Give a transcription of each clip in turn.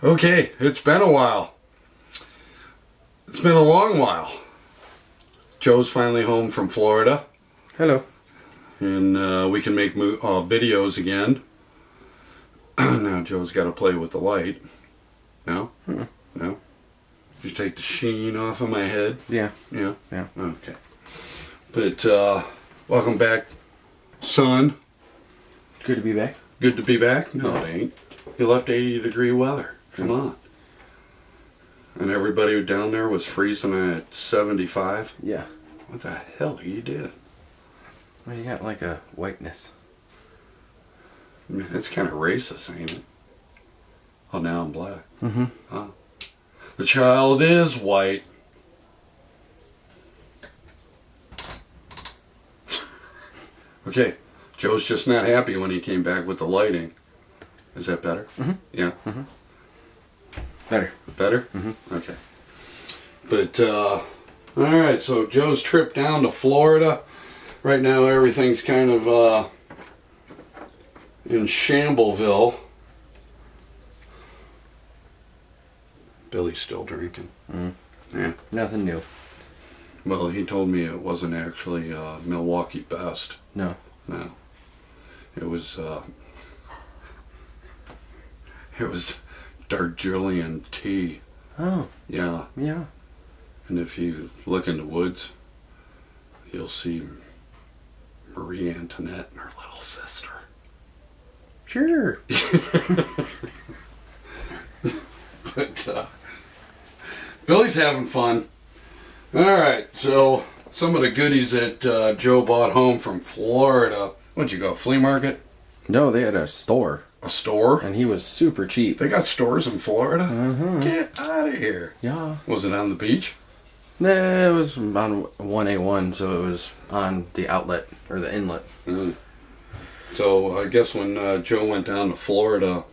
Okay, it's been a while. It's been a long while. Joe's finally home from Florida. Hello. And we can make videos again. Now Joe's got to play with the light. No? No? Did you take the sheen off of my head? Yeah. Yeah? Yeah. Okay. But welcome back, son. Good to be back. Good to be back? No, it ain't. You left 80-degree weather. Come on. And everybody down there was freezing at 75? Yeah. What the hell are you doing? Well, you got like a whiteness. Man, it's kind of racist, ain't it? Oh, now I'm black. Mm-hmm. Oh. The child is white. Okay, Joe's just not happy when he came back with the lighting. Is that better? Mm-hmm. Yeah? Mm-hmm. Better. Better? Mm-hmm. Okay. But, alright, so Joe's trip down to Florida. Right now everything's kind of, in Shambleville. Billy's still drinking. Mm. Yeah. Nothing new. Well, he told me it wasn't actually Milwaukee Best. No. No. It was Darjeeling tea. Oh. Yeah. Yeah. And if you look in the woods, you'll see Marie Antoinette and her little sister. Sure. But Billy's having fun. Alright, so some of the goodies that Joe bought home from Florida. What'd you go, Flea Market? No, they had a store. A store? And he was super cheap. They got stores in Florida? Mm-hmm. Get out of here. Yeah. Was it on the beach? Nah, it was on 1A1, so it was on the outlet, or the inlet. Mm. So I guess when Joe went down to Florida,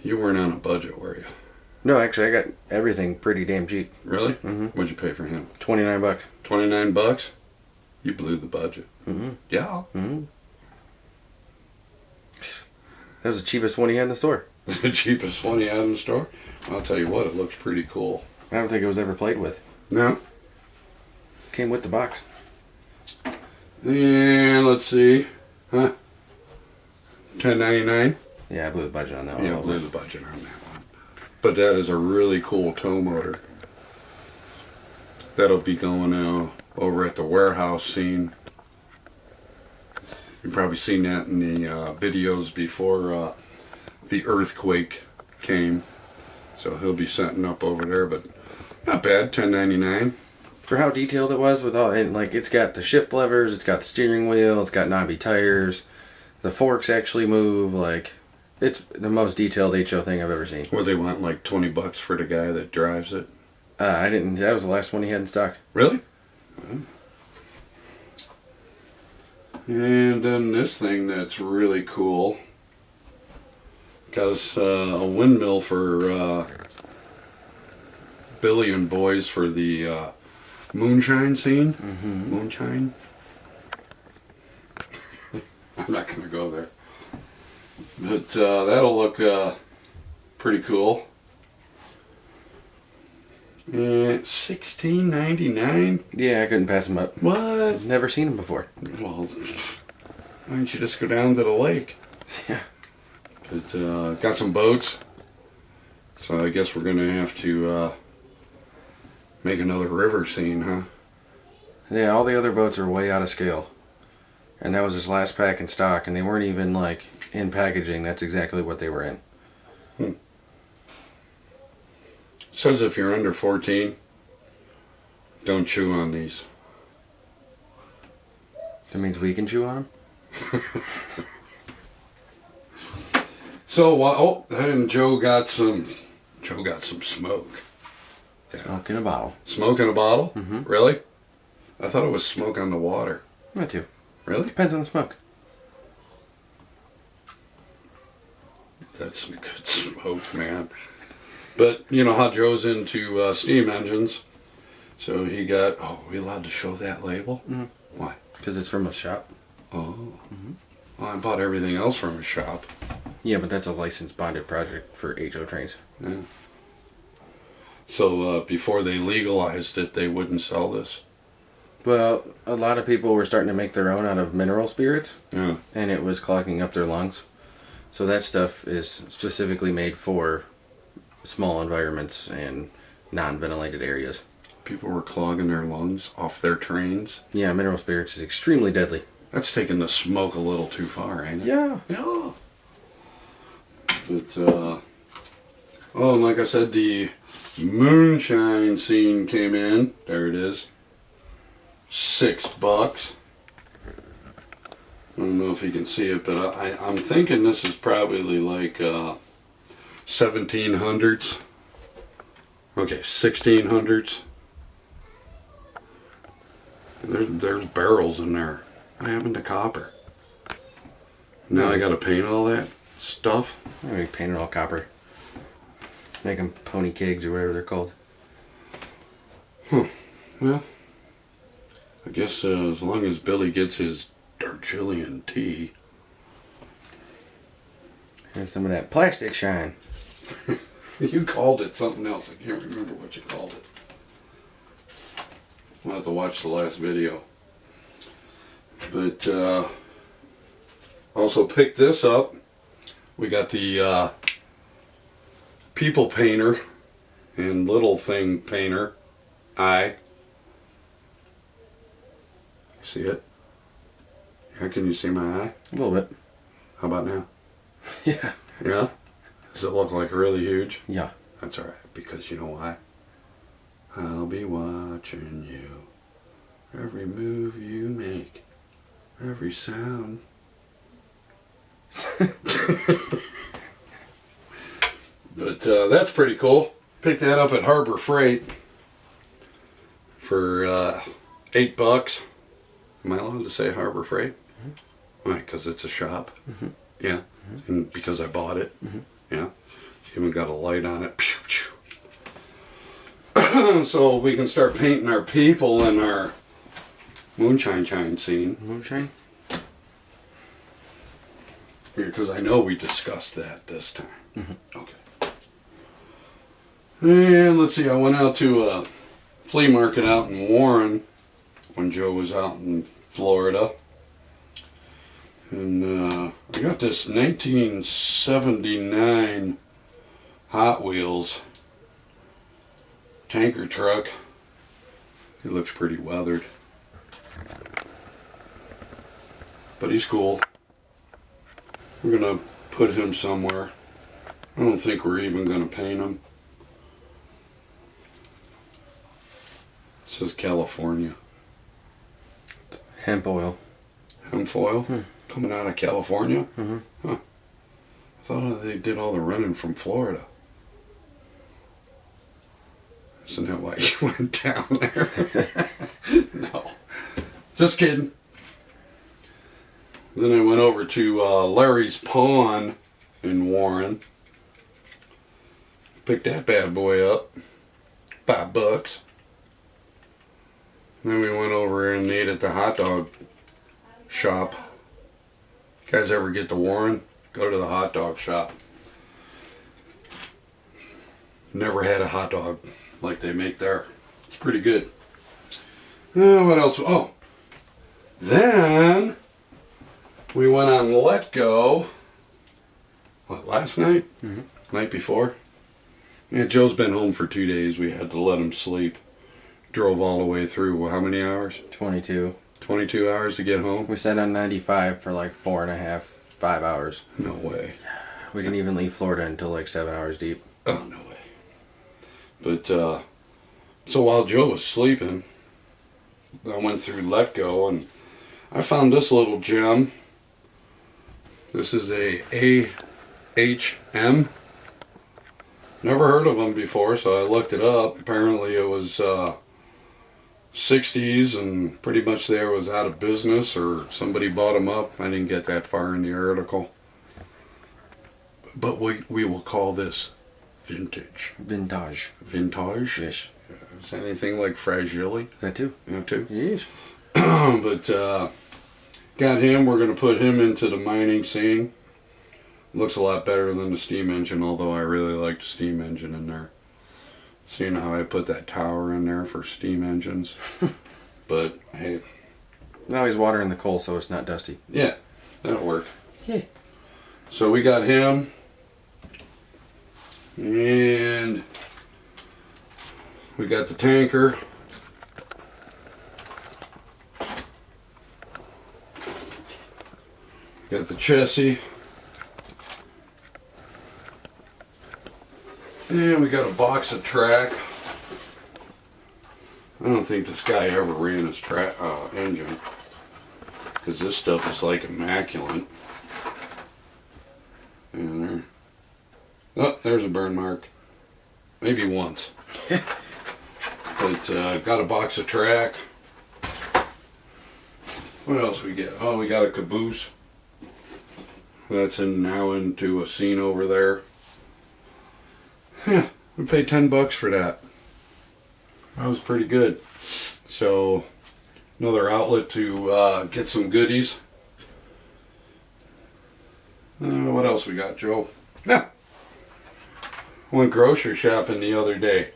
you weren't on a budget, were you? No, actually, I got everything pretty damn cheap. Really? Mm-hmm. What'd you pay for him? $29. $29? You blew the budget. Mm-hmm. Yeah. Mm-hmm. That was the cheapest one he had in the store. The cheapest one he had in the store? I'll tell you what, it looks pretty cool. I don't think it was ever played with. No? Came with the box. And let's see. Huh? $10.99? Yeah, I blew the budget on that one. Yeah, blew the budget on that one. But that is a really cool tow motor. That'll be going over at the warehouse scene. You've probably seen that in the videos before the earthquake came. So he'll be setting up over there, but not bad, $10.99. For how detailed it was with all, and like it's got the shift levers, it's got the steering wheel, it's got knobby tires, the forks actually move, like it's the most detailed HO thing I've ever seen. What, they want like $20 for the guy that drives it? That was the last one he had in stock. Really? And then this thing that's really cool. Got us a windmill for Billy and boys for the moonshine scene. Mm-hmm. Moonshine. I'm not going to go there. But that'll look pretty cool. $16.99. Yeah, I couldn't pass him up. What? Never seen him before. Well, why don't you just go down to the lake? Yeah. But got some boats. So I guess we're going to have to make another river scene, huh? Yeah, all the other boats are way out of scale. And that was his last pack in stock, and they weren't even like in packaging. That's exactly what they were in. Says if you're under 14, don't chew on these. That means we can chew on them? So, and Joe got some smoke. Smoke in a bottle. Smoke in a bottle? Mm-hmm. Really? I thought it was smoke on the water. Me too. Really? Depends on the smoke. That's some good smoke, man. But you know how Joe's into steam engines. So he got, are we allowed to show that label? Mm-hmm. Why? Because it's from a shop. Oh. Mm-hmm. Well, I bought everything else from a shop. Yeah, but that's a licensed bonded project for HO trains. Yeah. So before they legalized it, they wouldn't sell this. Well, a lot of people were starting to make their own out of mineral spirits. Yeah. And it was clogging up their lungs. So that stuff is specifically made for small environments and non-ventilated areas. People were clogging their lungs off their trains. Yeah, mineral spirits is extremely deadly. That's taking the smoke a little too far, ain't it? Yeah. Yeah. But, oh, and like I said, the moonshine scene came in. There it is. $6. I don't know if you can see it, but I'm thinking this is probably like 1700s. Okay, 1600s. There's barrels in there. What happened to copper? Now I gotta paint all that stuff. We paint it all copper. Make them pony kegs or whatever they're called. Well, I guess as long as Billy gets his Darjeeling tea. Here's some of that plastic shine. You called it something else. I can't remember what you called it. We'll have to watch the last video. But also picked this up. We got the people painter and little thing painter. You see it? How can you see my eye? A little bit. How about now? Yeah. Yeah? Does it look like really huge? Yeah. That's alright, because you know why? I'll be watching you. Every move you make. Every sound. But that's pretty cool. Picked that up at Harbor Freight for $8. Am I allowed to say Harbor Freight? Mm-hmm. Right, because it's a shop. Mm-hmm. Yeah, mm-hmm. And because I bought it. Mm-hmm. Yeah, even got a light on it. So we can start painting our people in our moonshine scene. Moonshine? Because I know we discussed that this time. Mm-hmm. Okay. And let's see, I went out to a flea market out in Warren when Joe was out in Florida. And I got this 1979 Hot Wheels tanker truck. He looks pretty weathered. But he's cool. We're going to put him somewhere. I don't think we're even going to paint him. It says California. Hemp oil. Hemp foil? Coming out of California? Mm-hmm. Huh. I thought they did all the running from Florida. Isn't that why you went down there? No. Just kidding. Then I went over to Larry's Pawn in Warren. Picked that bad boy up. $5. Then we went over and ate at the hot dog shop. You guys ever get to Warren? Go to the hot dog shop. Never had a hot dog like they make there. It's pretty good. What else? Oh, then we went on Let Go. What, last night? Mm-hmm. Night before? Yeah, Joe's been home for 2 days. We had to let him sleep. Drove all the way through. How many hours? 22. 22 hours to get home? We sat on 95 for like 4.5, 5 hours. No way. We didn't even leave Florida until like 7 hours deep. Oh, no way. But, so while Joe was sleeping, I went through Let Go and I found this little gem. This is a AHM. Never heard of them before, so I looked it up. Apparently it was 60s and pretty much there was out of business or somebody bought them up. I didn't get that far in the article. But we will call this vintage. Vintage. Vintage? Yes. Is that anything like fragile? That too? That too? Yes. But got him. We're going to put him into the mining scene. Looks a lot better than the steam engine, although I really like the steam engine in there. Seeing how I put that tower in there for steam engines. But hey. Now he's watering the coal so it's not dusty. Yeah, that'll work. Yeah. So we got him. And we got the tanker. Got the chassis. And we got a box of track. I don't think this guy ever ran his engine, because this stuff is like immaculate. And there. Oh, there's a burn mark. Maybe once. But got a box of track. What else we get? Oh, we got a caboose. That's now into a scene over there. Yeah, we paid $10 for that. That was pretty good. So, another outlet to get some goodies. What else we got, Joe? Yeah. Went grocery shopping the other day.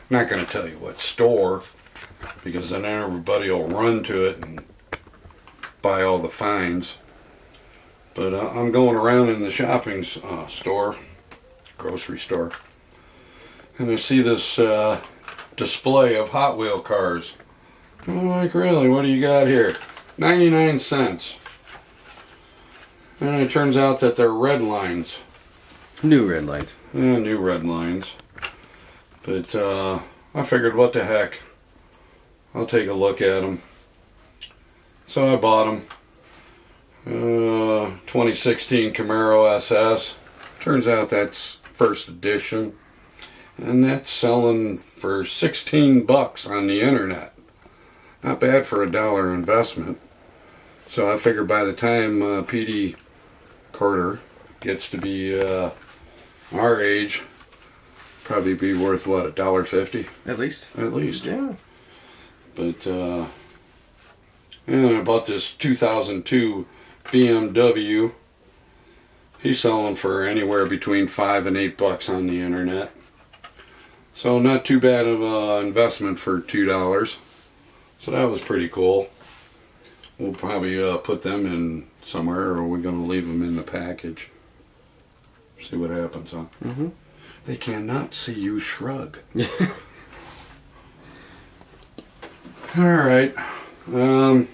I'm not going to tell you what store, because then everybody will run to it and buy all the finds. But I'm going around in the shopping store, grocery store, and I see this display of Hot Wheel cars. I'm like, really? What do you got here? 99 cents. And it turns out that they're red lines. New red lines. Yeah, new red lines. But I figured, what the heck? I'll take a look at them. So I bought them. 2016 Camaro SS. Turns out that's first edition. And that's selling for $16 on the internet. Not bad for $1 investment. So I figured by the time PD Carter gets to be our age, probably be worth what, $1.50? At least. At least. Yeah. But and I bought this 2002 BMW. He's selling for anywhere between $5 and $8 on the internet. So not too bad of an investment for $2. So that was pretty cool. We'll probably put them in somewhere, or we're going to leave them in the package. See what happens, huh? Mm-hmm. They cannot see you shrug. Alright. I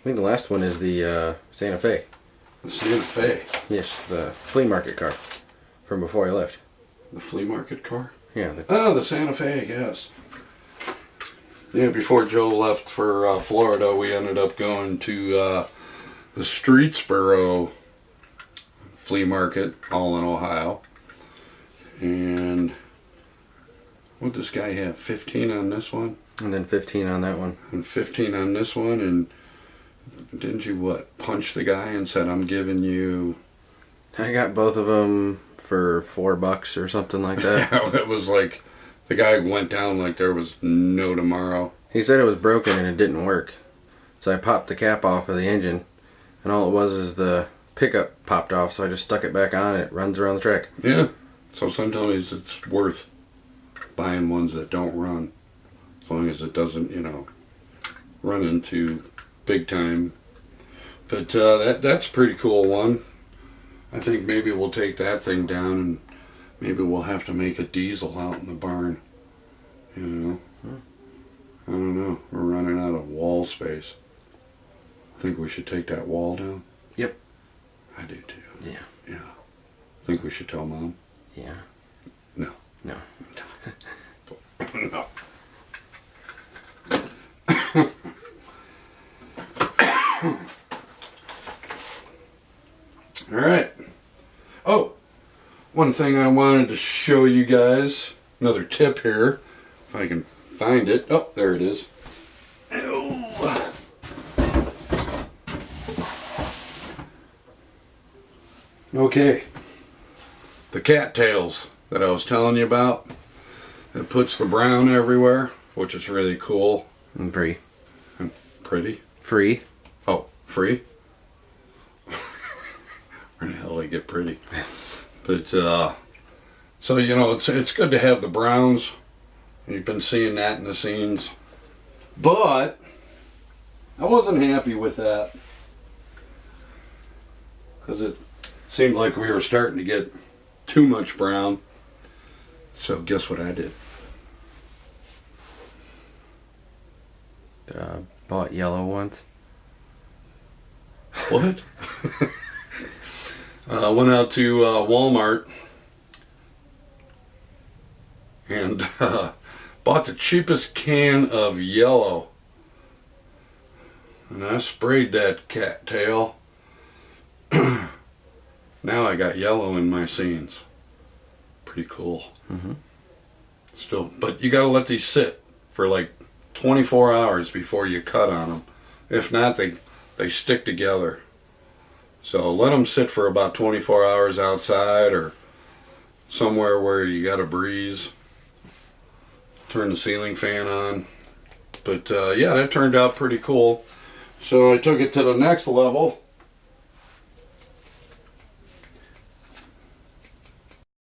think the last one is the Santa Fe. The Santa Fe. Yes, the flea market car from before I left. The flea market car? Yeah. The Santa Fe, yes. Yeah, before Joe left for Florida, we ended up going to the Streetsboro flea market, all in Ohio. And what this guy have? 15 on this one? And then 15 on that one. And 15 on this one. And didn't you, punch the guy and said, I'm giving you... I got both of them for $4 or something like that. Yeah, it was like... The guy went down like there was no tomorrow. He said it was broken and it didn't work. So I popped the cap off of the engine. And all it was is the pickup popped off. So I just stuck it back on and it runs around the track. Yeah. So sometimes it's worth buying ones that don't run. As long as it doesn't, run into big time. But that's a pretty cool one. I think maybe we'll take that thing down, and maybe we'll have to make a diesel out in the barn. I don't know. We're running out of wall space. Think we should take that wall down? Yep. I do too. Yeah. Yeah. Think we should tell Mom? Yeah. No. No. No. All right. Oh, one thing I wanted to show you guys, another tip here, if I can find it. Oh, there it is. Okay. The cattails that I was telling you about, it puts the brown everywhere, which is really cool. And free. And pretty. Free. Oh, free? Where the hell really get pretty. But so you know, it's good to have the browns. You've been seeing that in the scenes, but I wasn't happy with that because it seemed like we were starting to get too much brown. So guess what I did? Bought yellow ones. What? I went out to Walmart and bought the cheapest can of yellow. And I sprayed that cattail. Now I got yellow in my scenes. Pretty cool. Mm-hmm. Still, but you gotta let these sit for like 24 hours before you cut on them. If not, they stick together. So let them sit for about 24 hours outside or somewhere where you got a breeze. Turn the ceiling fan on. But yeah, that turned out pretty cool. So I took it to the next level.